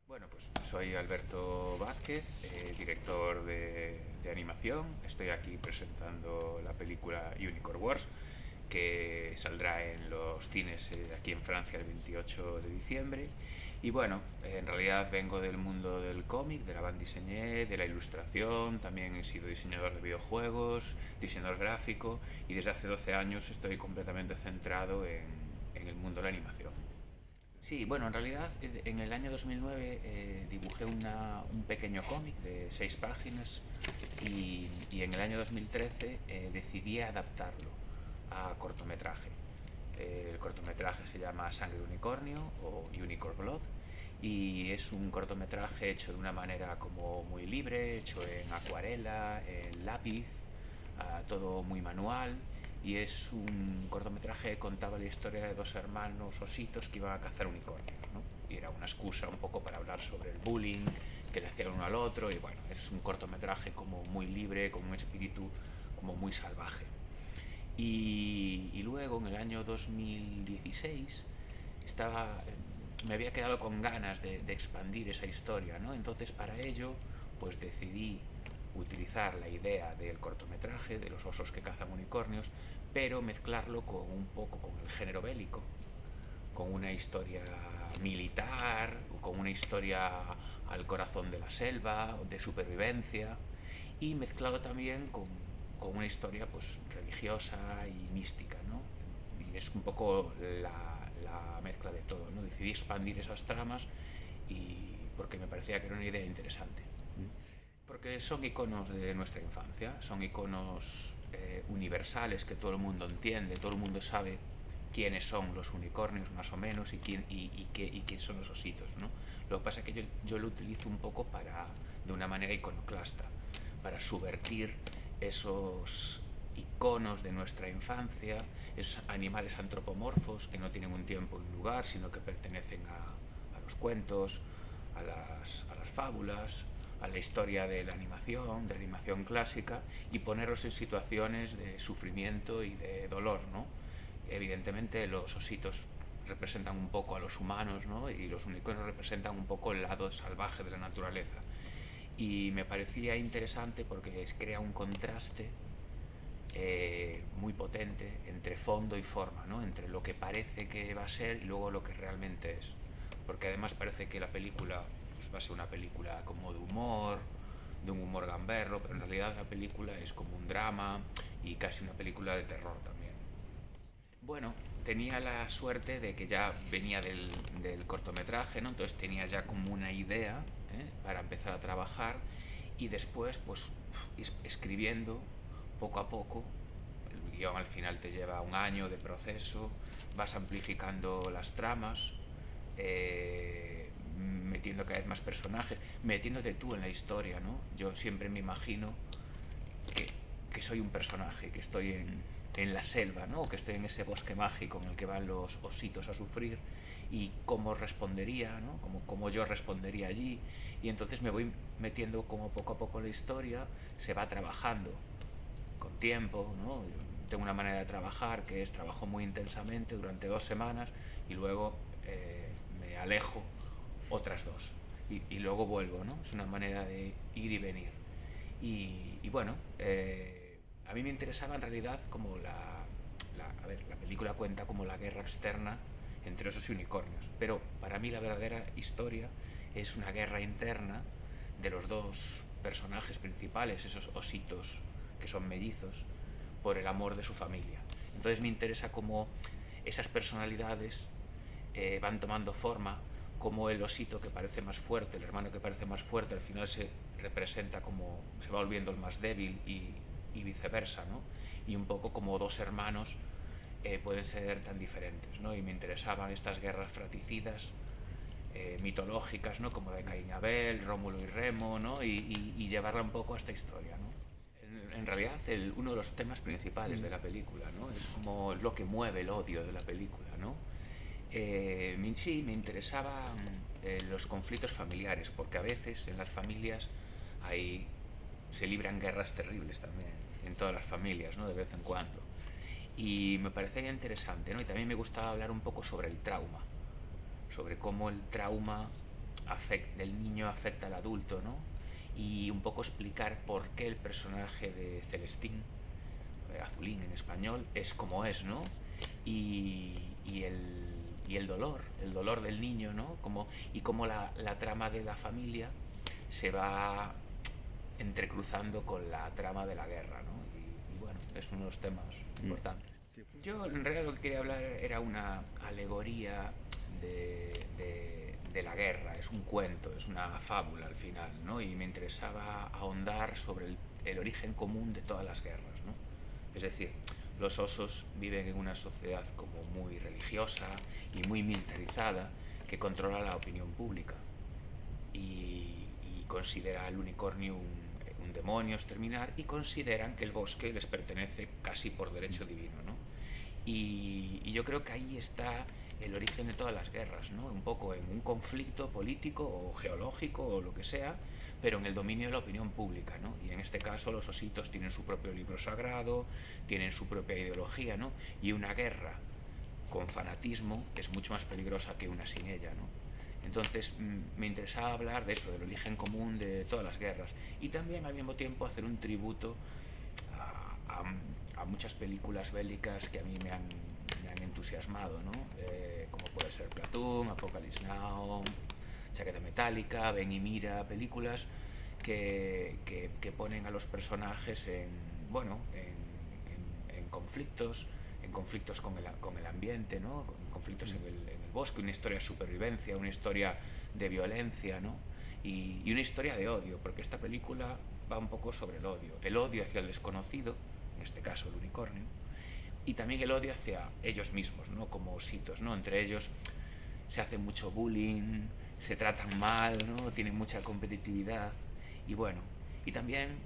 Bueno, pues soy Alberto Vázquez, director de animación. Estoy aquí presentando la película Unicorn Wars, que saldrá en los cines aquí en Francia el 28 de diciembre. Y bueno, en realidad vengo del mundo del cómic, de la bande dessinée, de la ilustración, también he sido diseñador de videojuegos, diseñador gráfico y desde hace 12 años estoy completamente centrado en el mundo de la animación. Sí, bueno, en realidad en el año 2009 dibujé un pequeño cómic de 6 páginas y en el año 2013 decidí adaptarlo a cortometraje. El cortometraje se llama Sangre de Unicornio o Unicorn Blood y es un cortometraje hecho de una manera como muy libre, hecho en acuarela, en lápiz, todo muy manual, y es un cortometraje que contaba la historia de dos hermanos ositos que iban a cazar unicornios, ¿no? Y era una excusa un poco para hablar sobre el bullying que le hacían uno al otro, y bueno, es un cortometraje como muy libre, con un espíritu como muy salvaje. Y luego en el año 2016 estaba, me había quedado con ganas de expandir esa historia, ¿no? Entonces para ello pues decidí utilizar la idea del cortometraje, de los osos que cazan unicornios, pero mezclarlo con un poco con el género bélico, con una historia militar, con una historia al corazón de la selva, de supervivencia, y mezclado también con una historia pues religiosa y mística, ¿no? Y es un poco la mezcla de todo, ¿no? Decidí expandir esas tramas y porque me parecía que era una idea interesante. Porque son iconos de nuestra infancia, son iconos universales que todo el mundo entiende, todo el mundo sabe quiénes son los unicornios más o menos y quién son los ositos, ¿no? Lo que pasa es que yo lo utilizo un poco de una manera iconoclasta, para subvertir esos iconos de nuestra infancia, esos animales antropomorfos que no tienen un tiempo y un lugar, sino que pertenecen a los cuentos, a las fábulas, a la historia de la animación clásica, y ponerlos en situaciones de sufrimiento y de dolor, ¿no? Evidentemente los ositos representan un poco a los humanos, ¿no? Y los unicornios representan un poco el lado salvaje de la naturaleza. Y me parecía interesante porque crea un contraste muy potente entre fondo y forma, ¿no? Entre lo que parece que va a ser y luego lo que realmente es. Porque además parece que la película pues, va a ser una película como de un humor gamberro, pero en realidad la película es como un drama y casi una película de terror también. Bueno, tenía la suerte de que ya venía del cortometraje, ¿no? Entonces tenía ya como una idea, para empezar a trabajar, y después pues escribiendo poco a poco. El guión al final te lleva un año de proceso, vas amplificando las tramas, metiendo cada vez más personajes, metiéndote tú en la historia, ¿no? Yo siempre me imagino que, que soy un personaje, que estoy en la selva, ¿no? Que estoy en ese bosque mágico en el que van los ositos a sufrir, y cómo respondería, ¿no? Cómo yo respondería allí. Y entonces me voy metiendo como poco a poco en la historia, se va trabajando con tiempo, ¿no? Yo tengo una manera de trabajar que es trabajo muy intensamente durante 2 semanas y luego me alejo otras dos y luego vuelvo, ¿no? Es una manera de ir y venir. Y bueno, a mí me interesaba en realidad como a ver, la película cuenta como la guerra externa entre osos y unicornios, pero para mí la verdadera historia es una guerra interna de los dos personajes principales, esos ositos que son mellizos, por el amor de su familia. Entonces me interesa cómo esas personalidades van tomando forma, como el osito que parece más fuerte, el hermano que parece más fuerte, al final se representa como se va volviendo el más débil y viceversa, ¿no? Y un poco como dos hermanos pueden ser tan diferentes, ¿no? Y me interesaban estas guerras fratricidas, mitológicas, ¿no? Como de Caín y Abel, Rómulo y Remo, ¿no? Y llevarla un poco a esta historia, ¿no? En realidad uno de los temas principales de la película, ¿no? Es como lo que mueve el odio de la película, ¿no? Sí, me interesaban los conflictos familiares, porque a veces en las familias hay, se libran guerras terribles también, en todas las familias, ¿no? De vez en cuando. Y me parecía interesante, ¿no? Y también me gustaba hablar un poco sobre el trauma, sobre cómo el trauma del niño afecta al adulto, ¿no? Y un poco explicar por qué el personaje de Celestín, Azulín en español, es como es, ¿no? Y, y el, y el dolor del niño, ¿no? Y cómo la trama de la familia se va entrecruzando con la trama de la guerra, ¿no? Y bueno, es uno de los temas importantes. Yo en realidad lo que quería hablar era una alegoría de la guerra, es un cuento, es una fábula al final, ¿no? Y me interesaba ahondar sobre el origen común de todas las guerras, ¿no? Es decir, los osos viven en una sociedad como muy religiosa y muy militarizada que controla la opinión pública y considera al unicornio un demonio exterminar y consideran que el bosque les pertenece casi por derecho divino, ¿no? Y yo creo que ahí está el origen de todas las guerras, ¿no? Un poco en un conflicto político o geológico o lo que sea, pero en el dominio de la opinión pública, ¿no? Y en este caso los ositos tienen su propio libro sagrado, tienen su propia ideología, ¿no? Y una guerra con fanatismo es mucho más peligrosa que una sin ella, ¿no? Entonces me interesaba hablar de eso, del origen común de todas las guerras y también al mismo tiempo hacer un tributo a muchas películas bélicas que a mí me han entusiasmado, ¿no? Como puede ser Platoon, Apocalypse Now, Chaqueta Metálica, Ben y Mira, películas que ponen a los personajes en conflictos con el ambiente, ¿no? En conflictos en el bosque, una historia de supervivencia, una historia de violencia, ¿no? Y una historia de odio, porque esta película va un poco sobre el odio hacia el desconocido, en este caso el unicornio, y también el odio hacia ellos mismos, ¿no? Como ositos, ¿no? Entre ellos se hace mucho bullying, se tratan mal, ¿no? Tienen mucha competitividad y bueno, y también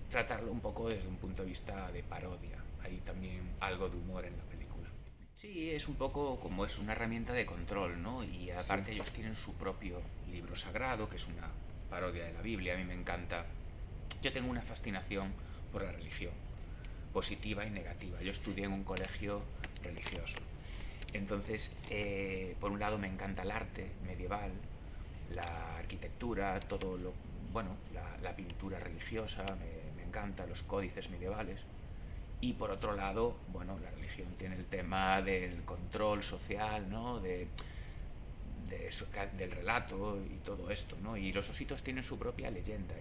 tratarlo un poco desde un punto de vista de parodia. Hay también algo de humor en la película. Sí, es un poco como es una herramienta de control, ¿no? Y aparte ellos tienen su propio libro sagrado, que es una parodia de la Biblia. A mí me encanta. Yo tengo una fascinación por la religión, positiva y negativa. Yo estudié en un colegio religioso. Entonces, por un lado me encanta el arte medieval, la arquitectura, la pintura religiosa, me encanta, los códices medievales. Y por otro lado, bueno, la religión tiene el tema del control social, ¿no? Del relato y todo esto, ¿no? Y los ositos tienen su propia leyenda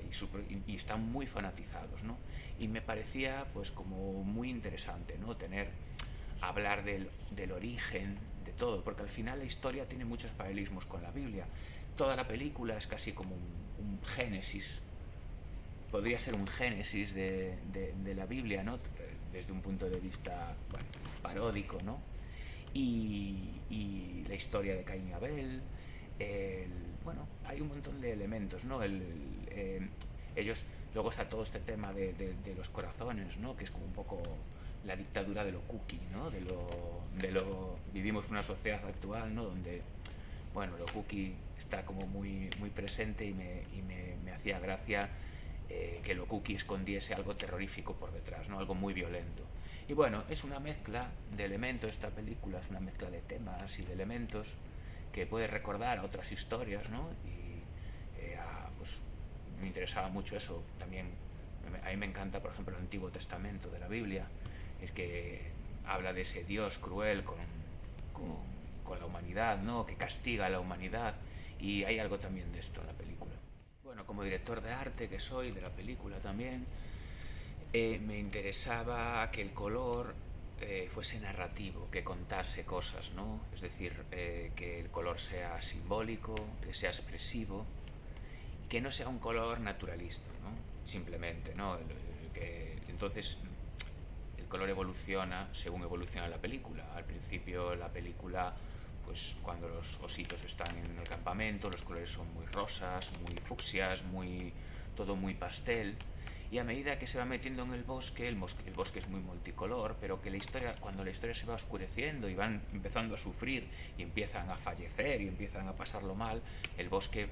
y están muy fanatizados, ¿no? Y me parecía pues como muy interesante, ¿no? Hablar del origen de todo, porque al final la historia tiene muchos paralelismos con la Biblia. Toda la película es casi como un génesis, podría ser un génesis de la Biblia, ¿no? Desde un punto de vista, bueno, paródico, ¿no? Y la historia de Caín y Abel, bueno, hay un montón de elementos, ¿no? Ellos, luego está todo este tema de los corazones, ¿no? Que es como un poco la dictadura de lo cookie, ¿no? Vivimos una sociedad actual, ¿no? Donde, bueno, lo cookie está como muy, muy presente y me hacía gracia que lo cookie escondiese algo terrorífico por detrás, ¿no? Algo muy violento. Y bueno, es una mezcla de elementos, esta película es una mezcla de temas y de elementos que puede recordar a otras historias, ¿no? Y pues me interesaba mucho eso. También a mí me encanta, por ejemplo, el Antiguo Testamento de la Biblia, es que habla de ese Dios cruel con la humanidad, ¿no? Que castiga a la humanidad, y hay algo también de esto en la película. Bueno, como director de arte que soy, de la película también, me interesaba que el color fuese narrativo, que contase cosas, ¿no? Es decir, que el color sea simbólico, que sea expresivo, que no sea un color naturalista, ¿no? Simplemente, ¿no? Entonces, el color evoluciona según evoluciona la película. Al principio la película, pues cuando los ositos están en el campamento, los colores son muy rosas, muy fucsias, todo muy pastel. Y a medida que se va metiendo en el bosque es muy multicolor, pero que cuando la historia se va oscureciendo y van empezando a sufrir y empiezan a fallecer y empiezan a pasarlo mal, el bosque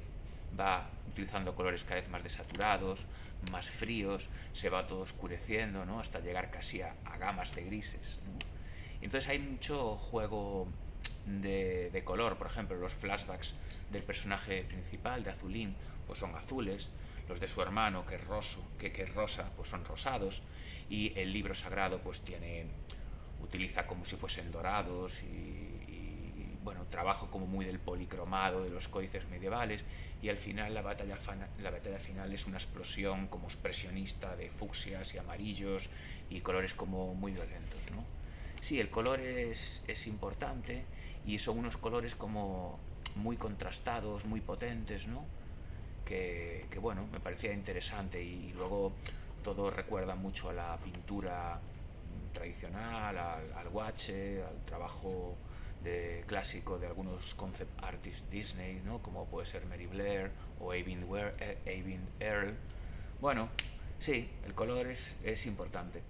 va utilizando colores cada vez más desaturados, más fríos, se va todo oscureciendo, ¿no? Hasta llegar casi a gamas de grises, ¿no? Entonces hay mucho juego de color. Por ejemplo, los flashbacks del personaje principal, de Azulín, pues son azules. Los de su hermano, que es rosa, pues son rosados. Y el libro sagrado pues utiliza como si fuesen dorados bueno, trabajo como muy del policromado de los códices medievales, y al final la batalla final es una explosión como expresionista de fucsias y amarillos y colores como muy violentos, ¿no? Sí, el color es importante, y son unos colores como muy contrastados, muy potentes, ¿no? Que bueno, me parecía interesante, y luego todo recuerda mucho a la pintura tradicional, al guache, al trabajo clásico de algunos concept artists Disney, ¿no? Como puede ser Mary Blair o Eyvind Earle. Bueno, sí, el color es importante.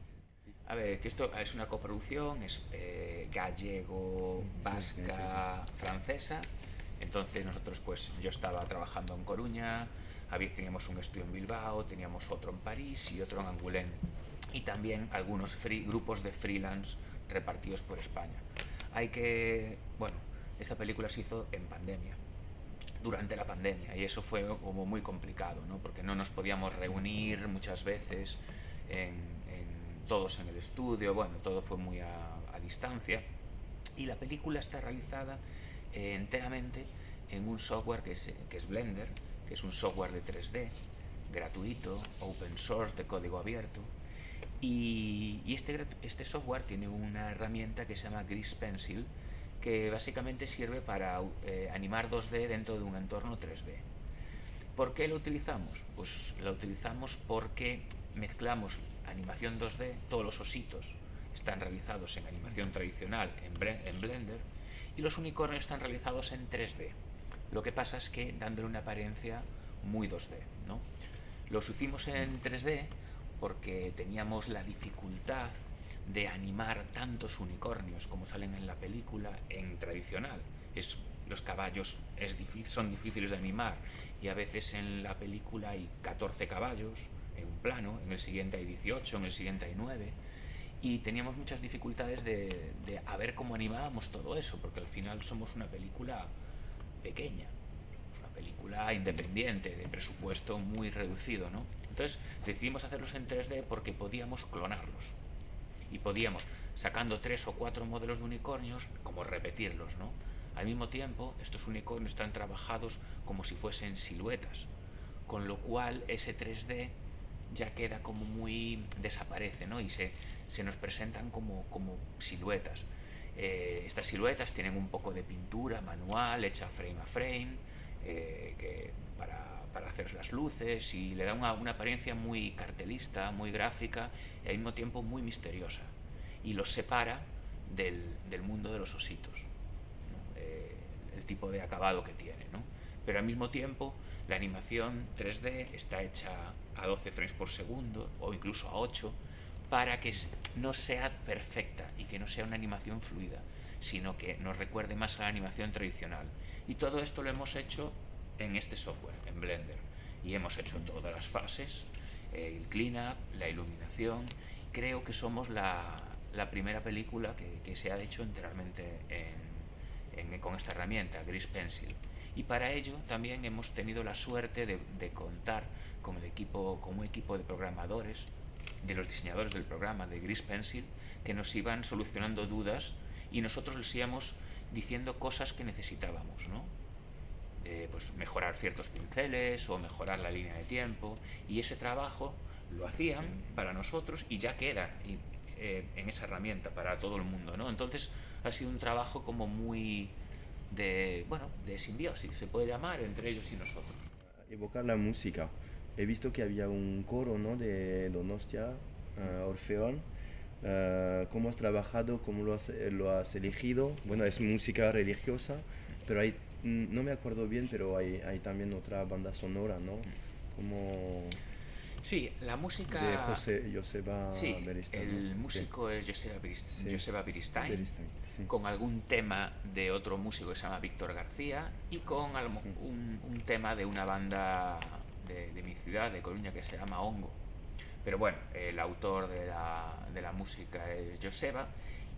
A ver, que esto es una coproducción, es gallego, vasca, francesa. Entonces nosotros, pues yo estaba trabajando en Coruña, teníamos un estudio en Bilbao, teníamos otro en París y otro en Angoulême. Y también algunos grupos de freelance repartidos por España. Bueno, esta película se hizo en pandemia, durante la pandemia, y eso fue como muy complicado, ¿no? Porque no nos podíamos reunir muchas veces todos en el estudio. Bueno, todo fue muy a distancia, y la película está realizada enteramente en un software que es Blender, que es un software de 3D gratuito, open source, de código abierto. Y este software tiene una herramienta que se llama Grease Pencil, que básicamente sirve para animar 2D dentro de un entorno 3D. ¿Por qué lo utilizamos? Pues lo utilizamos porque mezclamos animación 2D, todos los ositos están realizados en animación tradicional en Blender, y los unicornios están realizados en 3D. Lo que pasa es que dándole una apariencia muy 2D, ¿no? Los hicimos en 3D porque teníamos la dificultad de animar tantos unicornios como salen en la película en tradicional. Los caballos son difíciles de animar, y a veces en la película hay 14 caballos en un plano, en el siguiente hay 18, en el siguiente hay 9, y teníamos muchas dificultades de a ver cómo animábamos todo eso, porque al final somos una película pequeña, una película independiente, de presupuesto muy reducido, ¿no? Entonces decidimos hacerlos en 3D porque podíamos clonarlos, y podíamos, sacando 3 o 4 modelos de unicornios, como repetirlos, ¿no? Al mismo tiempo, estos unicornios están trabajados como si fuesen siluetas, con lo cual ese 3D ya queda como muy desaparece, ¿no? Y se nos presentan como siluetas. Estas siluetas tienen un poco de pintura manual hecha frame a frame, para hacer las luces, y le da una apariencia muy cartelista, muy gráfica, y al mismo tiempo muy misteriosa, y los separa del mundo de los ositos, ¿no? El tipo de acabado que tiene, ¿no? Pero al mismo tiempo la animación 3D está hecha a 12 frames por segundo, o incluso a 8, para que no sea perfecta y que no sea una animación fluida, sino que nos recuerde más a la animación tradicional. Y todo esto lo hemos hecho en este software, en Blender, y hemos hecho todas las fases, el cleanup, la iluminación. Creo que somos la primera película que se ha hecho enteramente con esta herramienta, Grease Pencil. Y para ello también hemos tenido la suerte de contar con un equipo de programadores, de los diseñadores del programa de Grease Pencil, que nos iban solucionando dudas, y nosotros les íbamos diciendo cosas que necesitábamos, ¿no? Pues mejorar ciertos pinceles o mejorar la línea de tiempo, y ese trabajo lo hacían para nosotros y ya queda en esa herramienta para todo el mundo, ¿no? Entonces ha sido un trabajo como muy de simbiosis, se puede llamar, entre ellos y nosotros. Evocar la música. He visto que había un coro, ¿no? De Donostia, Orfeón. ¿Cómo has trabajado? ¿Cómo lo has elegido? Bueno, es música religiosa, pero no me acuerdo bien, pero hay también otra banda sonora, ¿no? Como Sí, la música de Joseba sí, Beristain, el ¿no? músico Sí, es sí. Joseba Beristain, Beristain, sí. con algún tema de otro músico que se llama Víctor García, y con un tema de una banda de mi ciudad, de Coruña, que se llama Hongo. Pero bueno, el autor de la música es Joseba,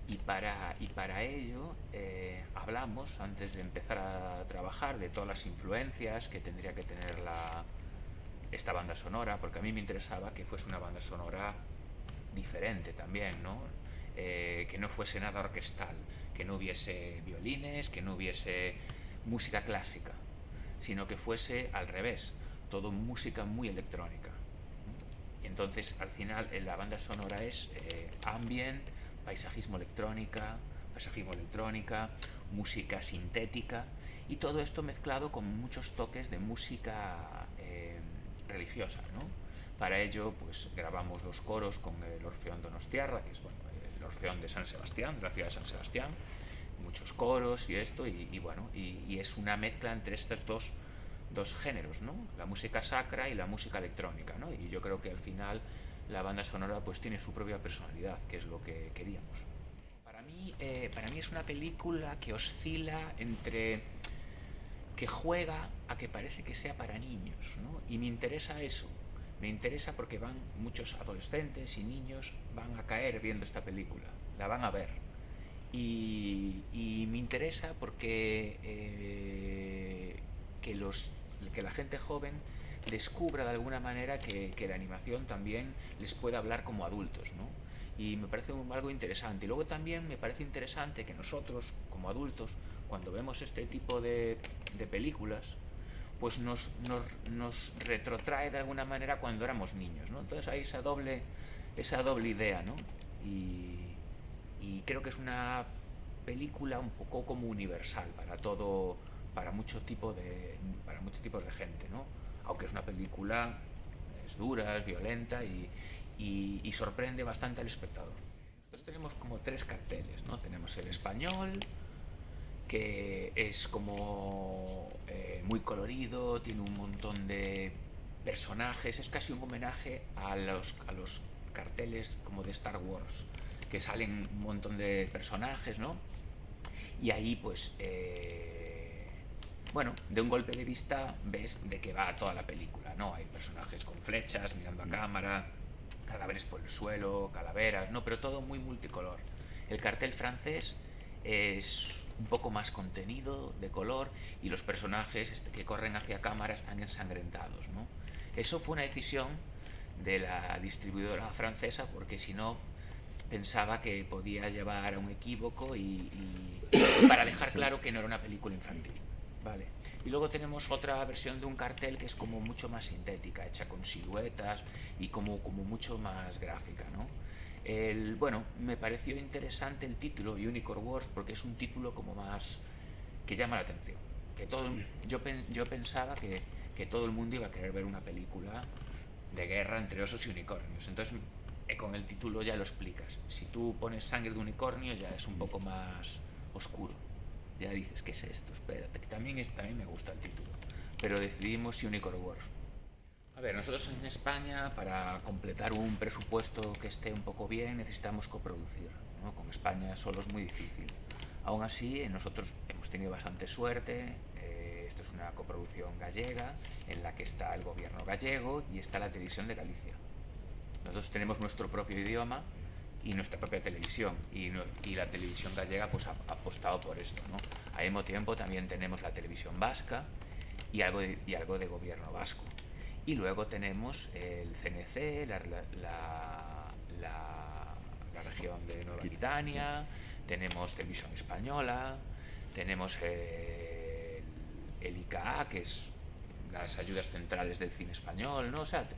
Y para ello hablamos, antes de empezar a trabajar, de todas las influencias que tendría que tener esta banda sonora, porque a mí me interesaba que fuese una banda sonora diferente también, ¿no? Que no fuese nada orquestal, que no hubiese violines, que no hubiese música clásica, sino que fuese al revés, todo música muy electrónica. Y entonces al final la banda sonora es ambient, paisajismo electrónica, música sintética y todo esto mezclado con muchos toques de música religiosa, ¿no? Para ello, pues grabamos los coros con el Orfeón Donostiarra, que es bueno, el Orfeón de San Sebastián, de la ciudad de San Sebastián, muchos coros y esto, y es una mezcla entre estos dos géneros, ¿no? La música sacra y la música electrónica, ¿no? Y yo creo que al final la banda sonora pues tiene su propia personalidad, que es lo que queríamos. Para mí es una película que oscila entre que juega a que parece que sea para niños, ¿no? Y me interesa eso. Me interesa porque van muchos adolescentes y niños van a caer viendo esta película, la van a ver. Y me interesa porque que la gente joven descubra de alguna manera que la animación también les puede hablar como adultos, ¿no? Y me parece algo interesante. Y luego también me parece interesante que nosotros, como adultos, cuando vemos este tipo de películas, pues nos retrotrae de alguna manera cuando éramos niños, ¿no? Entonces hay esa doble idea, ¿no? Y creo que es una película un poco como universal para muchos tipos de gente, ¿no? Aunque es una película, es dura, es violenta y sorprende bastante al espectador. Nosotros tenemos como 3 carteles, ¿no? Tenemos el español, que es como muy colorido, tiene un montón de personajes, es casi un homenaje a los carteles como de Star Wars, que salen un montón de personajes, ¿no? Y ahí pues bueno, de un golpe de vista ves de qué va toda la película, ¿no? Hay personajes con flechas mirando a cámara, cadáveres por el suelo, calaveras, ¿no? Pero todo muy multicolor. El cartel francés es un poco más contenido, de color, y los personajes que corren hacia cámara están ensangrentados, ¿no? Eso fue una decisión de la distribuidora francesa, porque si no pensaba que podía llevar a un equívoco y para dejar claro que no era una película infantil. Vale. Y luego tenemos otra versión de un cartel que es como mucho más sintética, hecha con siluetas y como mucho más gráfica, ¿no? Bueno, me pareció interesante el título Unicorn Wars porque es un título como más que llama la atención. Yo pensaba que todo el mundo iba a querer ver una película de guerra entre osos y unicornios. Entonces, con el título ya lo explicas. Si tú pones sangre de unicornio ya es un poco más oscuro. Ya dices, ¿qué es esto? Espérate, que también me gusta el título. Pero decidimos Unicorn Wars. A ver, nosotros en España, para completar un presupuesto que esté un poco bien, necesitamos coproducir, ¿no? Con España solo es muy difícil. Aún así, nosotros hemos tenido bastante suerte. Esto es una coproducción gallega, en la que está el gobierno gallego y está la televisión de Galicia. Nosotros tenemos nuestro propio idioma y nuestra propia televisión, y la televisión gallega pues ha apostado por esto, ¿no? Al mismo tiempo también tenemos la televisión vasca y algo de gobierno vasco. Y luego tenemos el CNC, la región de Nueva Aquitania, tenemos televisión española, tenemos el ICA, que es las ayudas centrales del cine español, ¿no? O sea,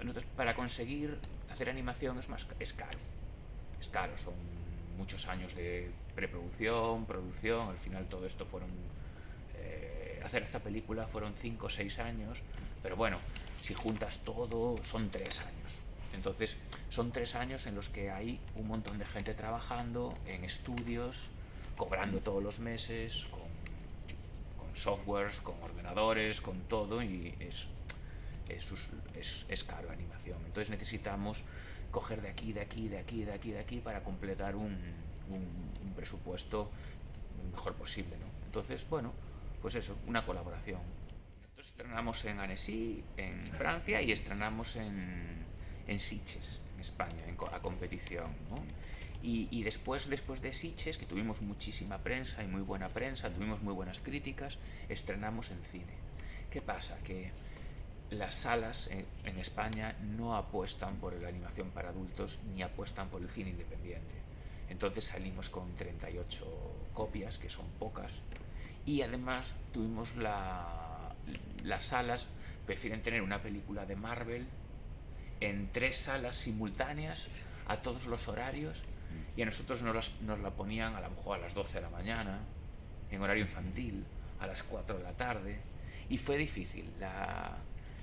entonces, para conseguir hacer animación es caro. Es caro, son muchos años de preproducción, producción, al final todo esto fueron... hacer esta película fueron 5 o 6 años, pero bueno, si juntas todo son 3 años. Entonces, son 3 años en los que hay un montón de gente trabajando en estudios, cobrando todos los meses, con softwares, con ordenadores, con todo, y es caro animación. Entonces necesitamos coger de aquí para completar un presupuesto mejor posible, ¿no? Entonces, bueno, pues eso, una colaboración. Nosotros estrenamos en Annecy, en Francia, y estrenamos en Sitges, en España, a competición, ¿no? Y después de Sitges, que tuvimos muchísima prensa y muy buena prensa, tuvimos muy buenas críticas, estrenamos en cine. ¿Qué pasa? Que las salas en España no apuestan por la animación para adultos ni apuestan por el cine independiente. Entonces salimos con 38 copias, que son pocas, y además tuvimos las salas prefieren tener una película de Marvel en 3 salas simultáneas a todos los horarios, y a nosotros nos la ponían a lo mejor a las 12 de la mañana, en horario infantil, a las 4 de la tarde, y fue difícil.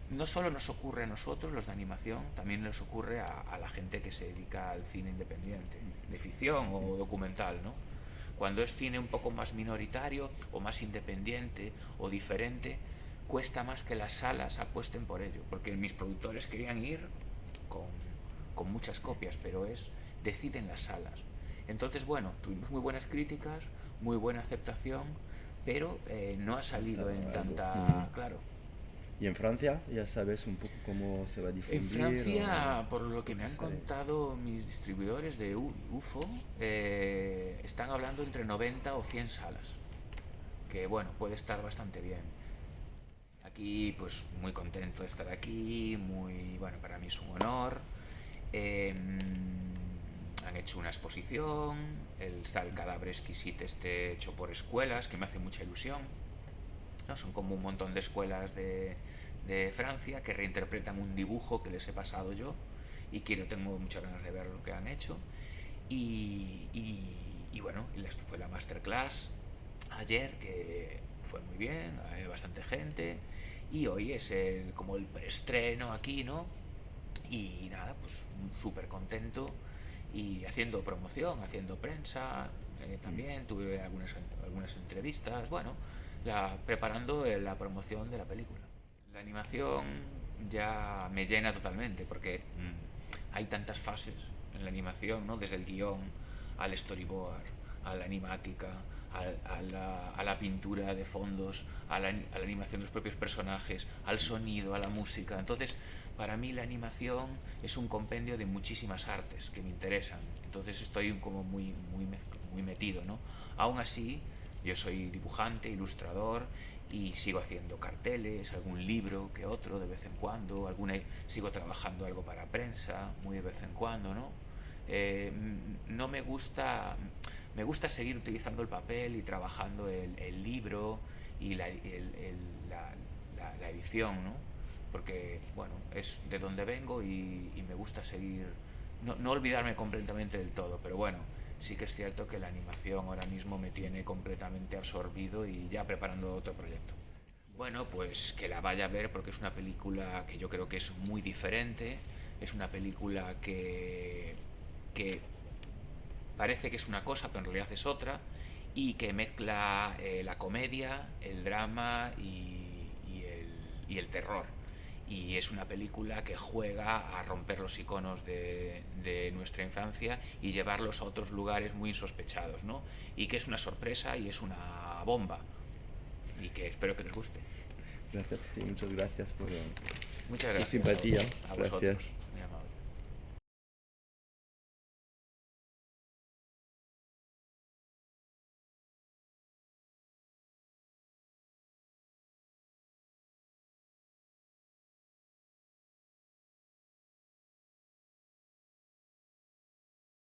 No solo nos ocurre a nosotros, los de animación, también les ocurre a la gente que se dedica al cine independiente, de ficción o documental, ¿no? Cuando es cine un poco más minoritario o más independiente o diferente, cuesta más que las salas apuesten por ello, porque mis productores querían ir con muchas copias, pero deciden las salas. Entonces, bueno, tuvimos muy buenas críticas, muy buena aceptación, pero no ha salido en tanta... Claro. ¿Y en Francia ya sabes un poco cómo se va a difundir? En Francia, por lo que me han contado mis distribuidores de UFO, están hablando entre 90 o 100 salas, que bueno, puede estar bastante bien. Aquí, pues muy contento de estar aquí, bueno, para mí es un honor. Han hecho una exposición, está el cadáver exquisite hecho por escuelas, que me hace mucha ilusión, ¿no? Son como un montón de escuelas de Francia que reinterpretan un dibujo que les he pasado yo, y tengo muchas ganas de ver lo que han hecho. Y bueno, fue la masterclass ayer, que fue muy bien, hay bastante gente, y hoy es como el preestreno aquí, ¿no? Y nada, pues súper contento y haciendo promoción, haciendo prensa, también tuve algunas entrevistas, bueno, preparando la promoción de la película. La animación ya me llena totalmente, porque hay tantas fases en la animación, ¿no? Desde el guión al storyboard, a la animática, a la pintura de fondos, a la animación de los propios personajes, al sonido, a la música. Entonces, para mí la animación es un compendio de muchísimas artes que me interesan. Entonces estoy como muy metido, ¿no? Aún así, yo soy dibujante, ilustrador, y sigo haciendo carteles, algún libro que otro de vez en cuando, sigo trabajando algo para prensa muy de vez en cuando, ¿no? No me gusta seguir utilizando el papel y trabajando el libro y la edición, ¿no? Porque, bueno, es de donde vengo y me gusta seguir, no olvidarme completamente del todo, pero bueno, sí que es cierto que la animación ahora mismo me tiene completamente absorbido y ya preparando otro proyecto. Bueno, pues que la vaya a ver, porque es una película que yo creo que es muy diferente, es una película que parece que es una cosa, pero en realidad es otra, y que mezcla la comedia, el drama y el terror. Y es una película que juega a romper los iconos de nuestra infancia y llevarlos a otros lugares muy insospechados, ¿no? Y que es una sorpresa y es una bomba, y que espero que les guste. Gracias, muchas gracias por Muchas tu gracias simpatía. a vosotros. Gracias.